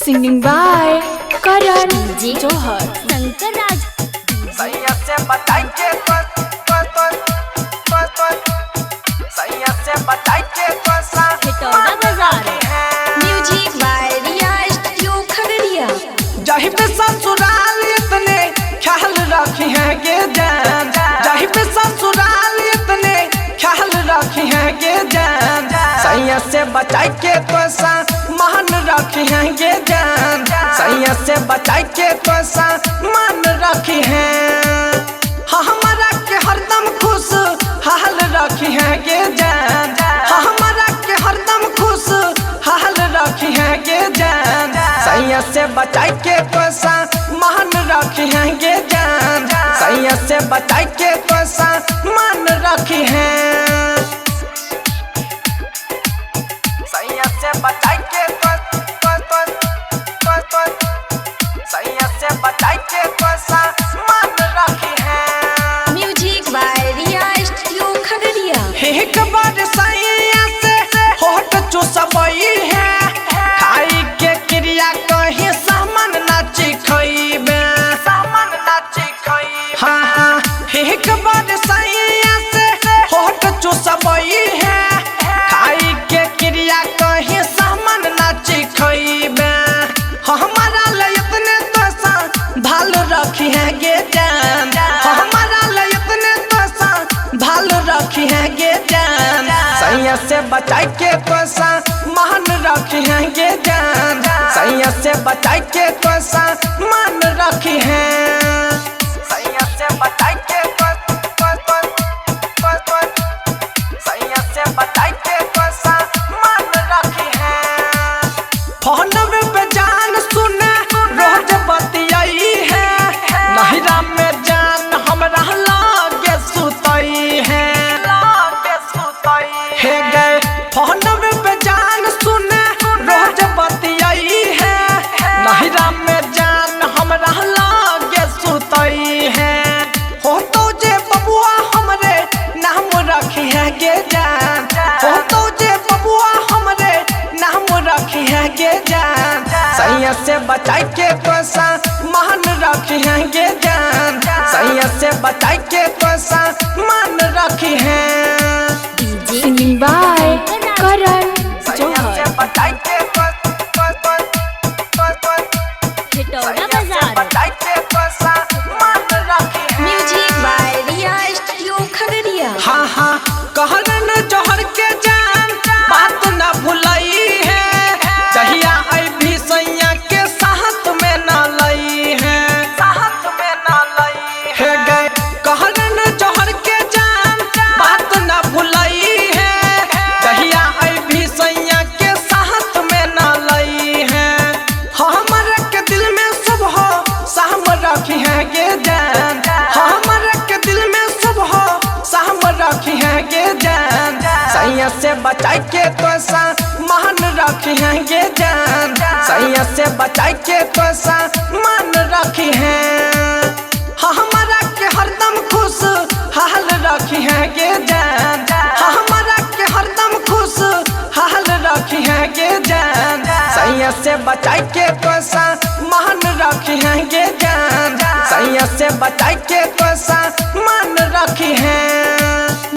Singing by Karan Johar. Shankar राज सैया से बताई के सैया से बताई के हिटौड़ा बाजार Music by Riya Studio Khagadiya. जही पे ससुराल इतने ख्याल रखी है गे जान, जही पे ससुराल इतने ख्याल रखी है गे जान। सैया से बचाई के मान रखी है गे जान, सैया से बचाई के मान रखी है। हाँ हमारा के हरदम खुश हाल रखी है गे जान, हाँ हमारा के हरदम खुश हाल रखी है गे जान। सैया से बचाई के मान रखी है गे जान, सैया से बचाई के मान रखी है। सैया से बचाई के सैया से बचाई के मान रखी है। Music by Riya Studio Khagadiya. एक बार सैया से होठ चुसबई है, खाई के क्रिया कहीं सामान नाची खइबे, सामान नाची खइबे। हाँ हाँ एक बार सैया से होठ चुसबई है, खाई के क्रिया कहीं सामान नाची खइबे। हमारा ले इतने भाल रखी है गे जान, हमारा ले इतने भाल रखी है गे जान। सैया से बचाई के मान रखी है गे जान, सैया से बचाई के मान रखी है। सैया से बचाई के सैया से बचाई के मान रखी है। फोन पे जान सुने रोज बतियाई है, नहिरा में जान हमरा लागे सुतई है, लागे सुतई है गए। फोन पे जान सुने रोज बतियाई है, नहिरा में जान हमरा लागे सुतई है। हो तो जे बबुआ हमरे नाम रखी है गे जान, हो तो जे बबुआ हमरे नाम रखी है गे जान। सैया से बचाई के मान रखी है गे जान, सैया से बचाई के मान रखी है। Singing by Karan सैया से Johar. बचाई के हिटौड़ा बाजार बचाई के मान रखी है। Music by Riya Studio Khagadiya. हाँ हाँ कहरन जहर के जान बात न भुलई है, चहिया आई भी सैया के साथ में न लई है, साथ में न लई है गए। कहरन जहर के जान बात न भुलई है, चहिया आई भी सैया के साथ में न लई है। हमारे के दिल में सब हो साम रखी है गे जान, हमारे के दिल में सब हो साम रखी है गे जान। सैया से बचाई के मान रखी है गे जान, सैया से बचाई के मान रखी है। हाँ हमारा के हरदम खुश हाल रखी है गे जान, हाँ हमारा के हरदम खुश हाल रखी है गे जान। सैया से बचाई के मान रखी है गे जान, सैया से बचाई के मान रखी है।